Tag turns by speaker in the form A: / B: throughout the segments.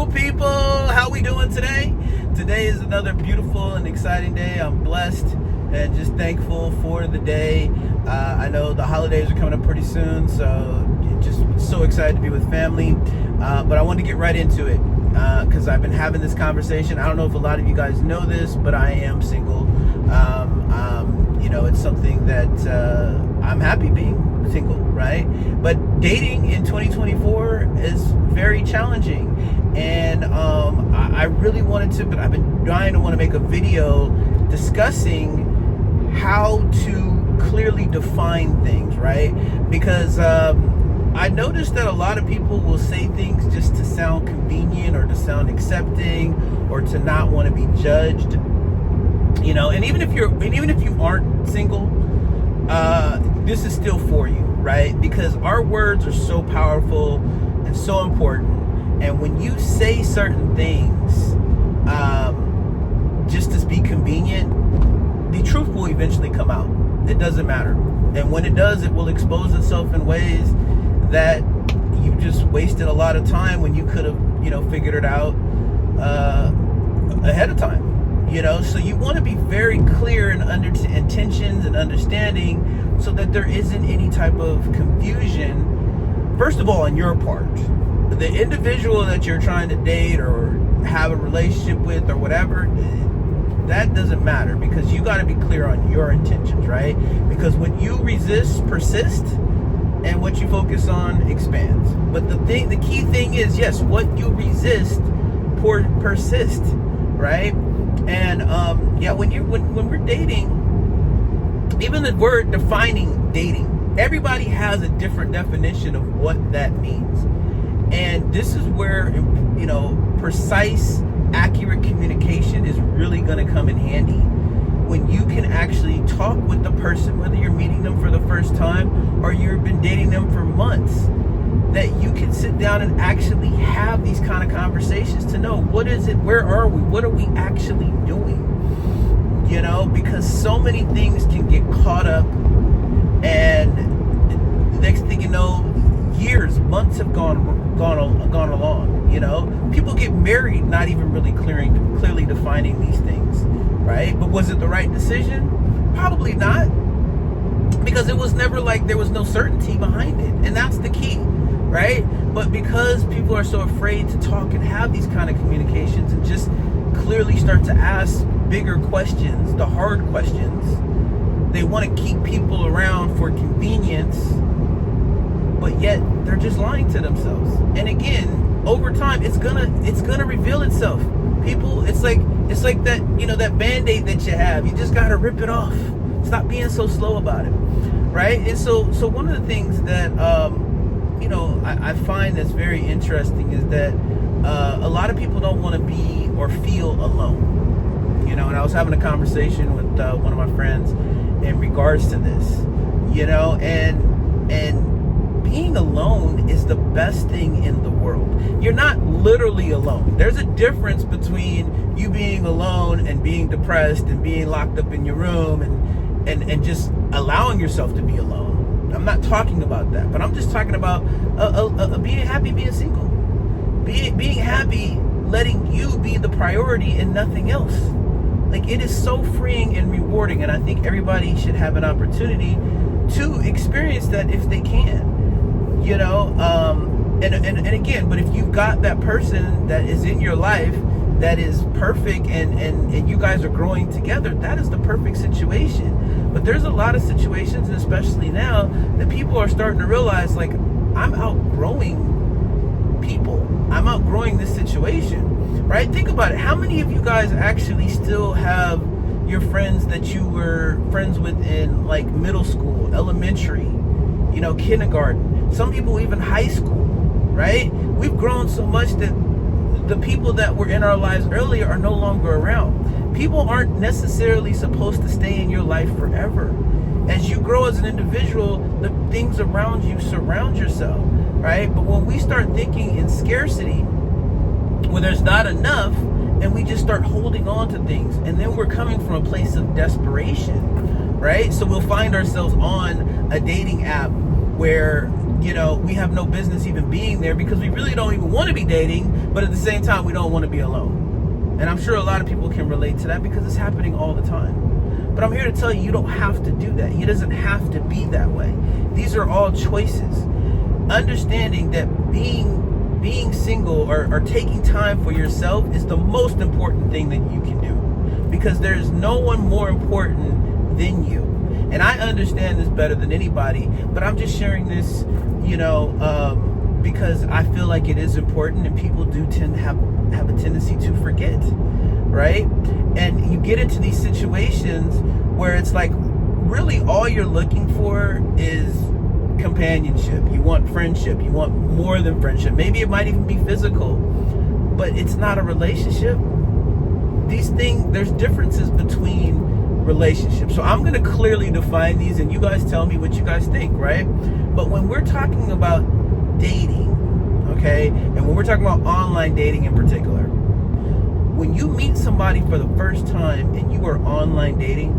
A: beautiful people. How we doing today? Today is another beautiful and exciting day. I'm blessed and just thankful for the day. I know the holidays are coming up pretty soon, so just so excited to be with family. But I wanted to get right into it because I've been having this conversation. I don't know if a lot of you guys know this, but I am single. It's something that I'm happy being single, right? But dating in 2024 is very challenging. And I really wanted to, but I've been trying to make a video discussing how to clearly define things, right? Because I noticed that a lot of people will say things just to sound convenient or to sound accepting or to not want to be judged. And even if you aren't single, this is still for you, right? Because our words are so powerful and so important. And when you say certain things, just to be convenient, the truth will eventually come out. It doesn't matter. And when it does, it will expose itself in ways that you just wasted a lot of time when you could have, figured it out ahead of time. So you want to be very clear in intentions and understanding so that there isn't any type of confusion, first of all, on your part. The individual that you're trying to date or have a relationship with or whatever, that doesn't matter, because you got to be clear on your intentions, right? Because what you resist persists, and what you focus on expands. But the key thing is, yes, what you resist persists, right? And when we're dating, even the word defining dating, everybody has a different definition of what that means. And this is where, precise, accurate communication is really going to come in handy. When you can actually talk with the person, whether you're meeting them for the first time or you've been dating them for months, that you can sit down and actually have these kind of conversations to know, what is it, where are we, what are we actually doing? Because so many things can get caught up, and next thing you know, years, months have gone along. People get married not even really clearly defining these things, right? But was it the right decision? Probably not, because it was never like there was no certainty behind it, and that's the key, right? But because people are so afraid to talk and have these kind of communications and just clearly start to ask bigger questions, the hard questions, they want to keep people around for convenience, but yet they're just lying to themselves. And again, over time, it's gonna reveal itself. People, it's like that, that Band-Aid that you have. You just gotta rip it off. Stop being so slow about it, right? And so one of the things that I find that's very interesting is that a lot of people don't want to be or feel alone. And I was having a conversation with one of my friends in regards to this, and being alone is the best thing in the world. You're not literally alone. There's a difference between you being alone and being depressed and being locked up in your room and just allowing yourself to be alone. I'm not talking about that, but I'm just talking about being happy, being single, being happy, letting you be the priority and nothing else. Like, it is so freeing and rewarding, and I think everybody should have an opportunity to experience that if they can. And again, but if you've got that person that is in your life that is perfect and you guys are growing together, that is the perfect situation. But there's a lot of situations, and especially now, that people are starting to realize, like, I'm outgrowing people. I'm outgrowing this situation, right? Think about it. How many of you guys actually still have your friends that you were friends with in like middle school, elementary, kindergarten, some people even high school, right? We've grown so much that the people that were in our lives earlier are no longer around. People aren't necessarily supposed to stay in your life forever. As you grow as an individual, the things around you surround yourself, right? But when we start thinking in scarcity, where there's not enough, and we just start holding on to things, and then we're coming from a place of desperation, right? So we'll find ourselves on a dating app where we have no business even being there, because we really don't even want to be dating, but at the same time, we don't want to be alone. And I'm sure a lot of people can relate to that because it's happening all the time. But I'm here to tell you, you don't have to do that. It doesn't have to be that way. These are all choices. Understanding that being single or taking time for yourself is the most important thing that you can do, because there's no one more important than you. And I understand this better than anybody, but I'm just sharing this, because I feel like it is important, and people do tend to have a tendency to forget, right? And you get into these situations where it's like, really all you're looking for is companionship. You want friendship. You want more than friendship. Maybe it might even be physical, but it's not a relationship. There's differences between relationships. So I'm going to clearly define these, and you guys tell me what you guys think, right? But when we're talking about dating, okay, and when we're talking about online dating in particular, when you meet somebody for the first time and you are online dating,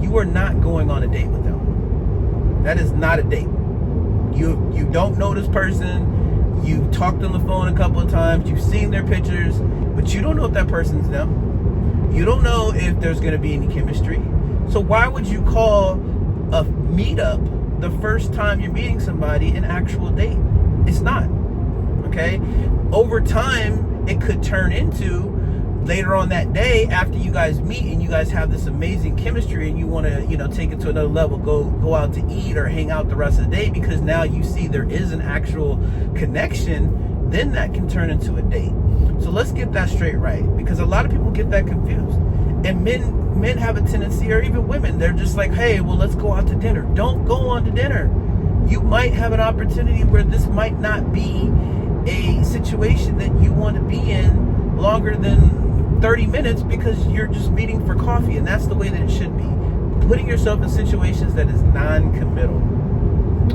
A: you are not going on a date with them. That is not a date. You don't know this person. You've talked on the phone a couple of times. You've seen their pictures, but you don't know if that person's them. You don't know if there's going to be any chemistry. So why would you call a meetup the first time you're meeting somebody an actual date? It's not. Okay? Over time, it could turn into, later on that day, after you guys meet and you guys have this amazing chemistry and you want to, take it to another level, go out to eat or hang out the rest of the day, because now you see there is an actual connection, then that can turn into a date. So let's get that straight, right? Because a lot of people get that confused. And men have a tendency, or even women, they're just like, hey, well, let's go out to dinner. Don't go on to dinner. You might have an opportunity where this might not be a situation that you want to be in longer than 30 minutes, because you're just meeting for coffee, and that's the way that it should be. Putting yourself in situations that is non-committal,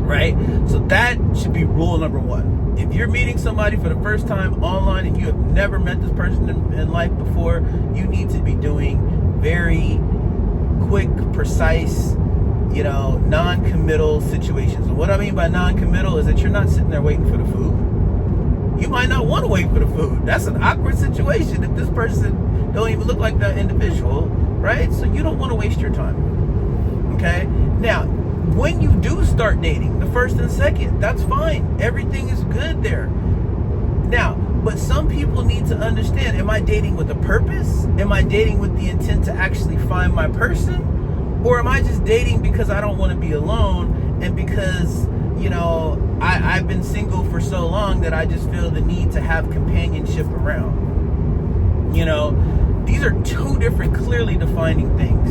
A: right? So that should be rule number one. If you're meeting somebody for the first time online and you have never met this person in life before, you need to be doing very quick, precise, non-committal situations. And what I mean by non-committal is that you're not sitting there waiting for the food. You might not want to wait for the food. That's an awkward situation if this person don't even look like that individual, right? So you don't want to waste your time, okay? Now, when you do start dating, the first and second, that's fine. Everything is good there. Now, but some people need to understand, am I dating with a purpose? Am I dating with the intent to actually find my person? Or am I just dating because I don't want to be alone, and because, I've been single for so long that I just feel the need to have companionship around? These are two different, clearly defining things,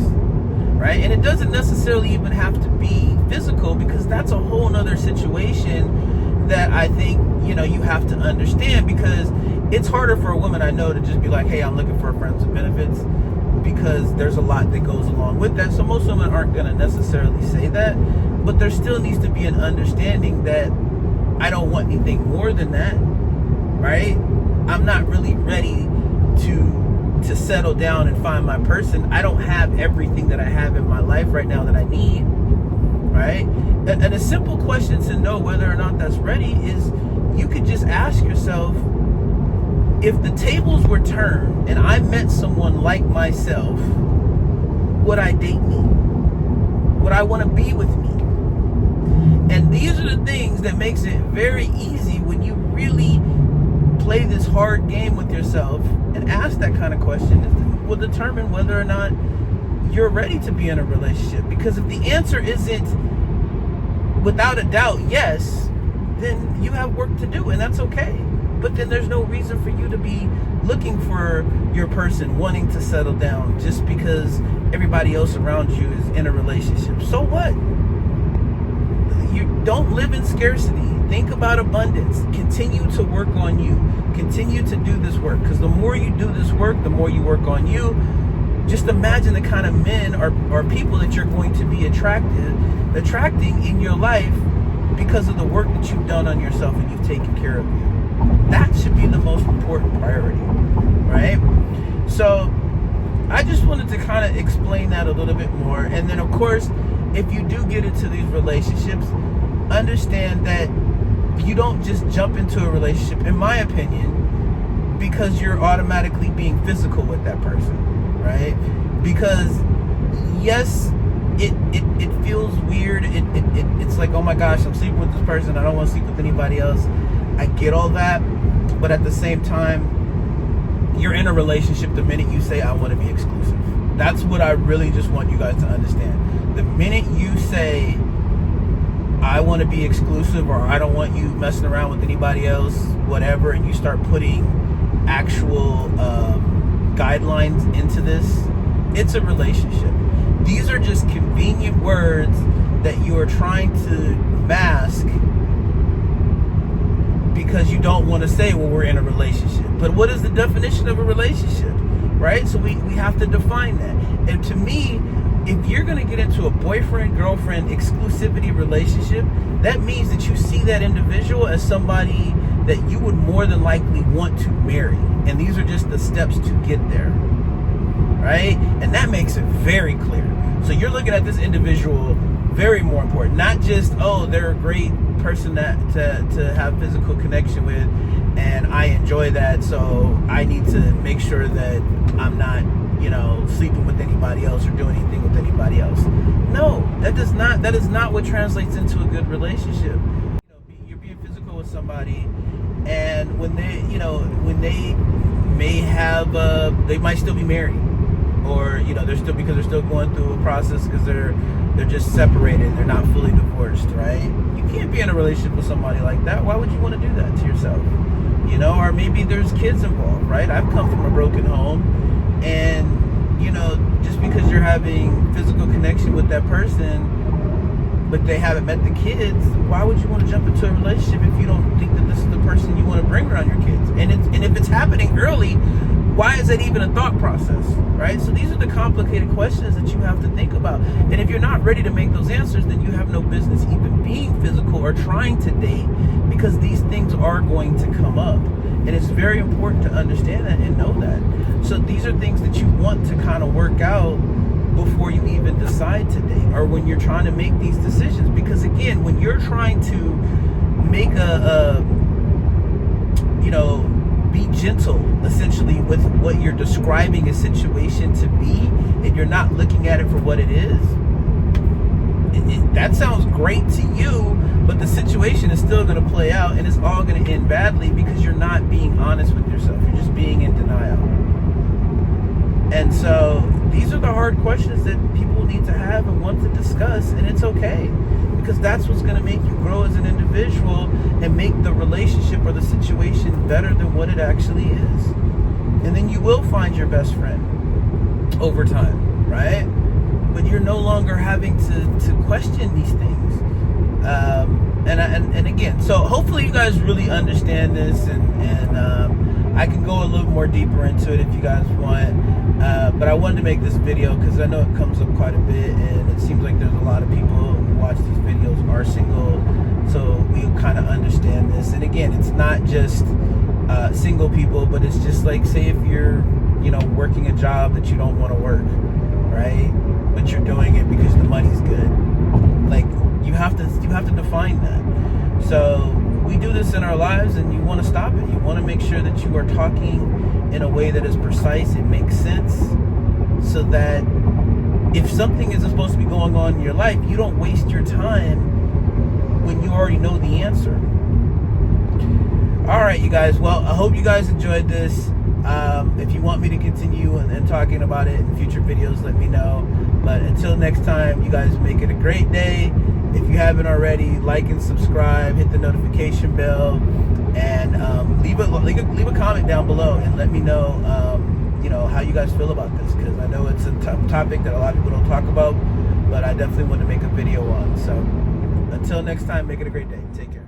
A: right? And it doesn't necessarily even have to be physical, because that's a whole nother situation that I think, you have to understand, because it's harder for a woman, I know, to just be like, hey, I'm looking for friends with benefits, because there's a lot that goes along with that. So most women aren't going to necessarily say that, but there still needs to be an understanding that I don't want anything more than that, right? I'm not really ready to settle down and find my person. I don't have everything that I have in my life right now that I need, right? And a simple question to know whether or not that's ready is, you could just ask yourself, if the tables were turned and I met someone like myself, would I date me? Would I want to be with me? And these are the things that makes it very easy when you really play this hard game with yourself and ask that kind of question, will determine whether or not you're ready to be in a relationship. Because if the answer isn't without a doubt yes, then you have work to do, and that's okay. But then there's no reason for you to be looking for your person, wanting to settle down just because everybody else around you is in a relationship. So what? You don't live in scarcity. Think about abundance. Continue to work on you. Continue to do this work, because the more you do this work, the more you work on you. Just imagine the kind of men or people that you're going to be attracting in your life because of the work that you've done on yourself and you've taken care of you. That should be the most important priority, right? So I just wanted to kind of explain that a little bit more. And then, of course, if you do get into these relationships, understand that you don't just jump into a relationship, in my opinion, because you're automatically being physical with that person, right? Because yes, it feels weird. It's like, oh my gosh, I'm sleeping with this person, I don't want to sleep with anybody else. I get all that, but at the same time, you're in a relationship the minute you say I want to be exclusive. That's what I really just want you guys to understand. The minute you say I want to be exclusive, or I don't want you messing around with anybody else, whatever, and you start putting actual guidelines into this, it's a relationship. These are just convenient words that you are trying to mask because you don't want to say, well, we're in a relationship. But what is the definition of a relationship, right? So we have to define that. And to me, if you're going to get into a boyfriend-girlfriend exclusivity relationship, that means that you see that individual as somebody that you would more than likely want to marry. And these are just the steps to get there, right? And that makes it very clear. So you're looking at this individual very more important. Not just, oh, they're a great person to have physical connection with, and I enjoy that, so I need to make sure that I'm not, sleeping with anybody else or doing anything with anybody else. No, that is not what translates into a good relationship. You're being physical with somebody, and when they may have they might still be married, or they're still going through a process because they're just separated, they're not fully divorced, right? You can't be in a relationship with somebody like that. Why would you want to do that to yourself? Or maybe there's kids involved, right? I've come from a broken home, and just because you're having physical connection with that person, but they haven't met the kids, why would you want to jump into a relationship if you don't think that this is the person you want to bring around your kids? And if it's happening early, why is that even a thought process, right? So these are the complicated questions that you have to think about. And if you're not ready to make those answers, then you have no business even being physical or trying to date, because these things are going to come up. And it's very important to understand that and know that. So these are things that you want to kind of work out before you even decide to date, or when you're trying to make these decisions. Because again, when you're trying to make be gentle essentially with what you're describing a situation to be, and you're not looking at it for what it is, that sounds great to you, but the situation is still going to play out, and it's all going to end badly because you're not being honest with yourself. You're just being in denial. And so these are the hard questions that people need to have and want to discuss, and it's okay, because that's what's going to make you grow as an individual and make the relationship or the situation better than what it actually is. And then you will find your best friend over time, right? But you're no longer having to question these things. And again, so hopefully you guys really understand this, and I can go a little more deeper into it if you guys want. But I wanted to make this video because I know it comes up quite a bit, and it seems like there's a lot of people who watch these videos are single, so we kind of understand this. And again, it's not just single people, but it's just like, say if you're working a job that you don't want to work, right? But you're doing it because the money's good. Like, you have to define that. So we do this in our lives, and you want to stop it. You want to make sure that you are talking in a way that is precise, it makes sense, so that if something is supposed to be going on in your life, you don't waste your time when you already know the answer. All right, you guys. Well, I hope you guys enjoyed this. If you want me to continue and talking about it in future videos, let me know. But until next time, you guys make it a great day. If you haven't already, like and subscribe, hit the notification bell, and leave a comment down below and let me know how you guys feel about this, because I know it's a topic that a lot of people don't talk about, but I definitely want to make a video on. So until next time, make it a great day. Take care.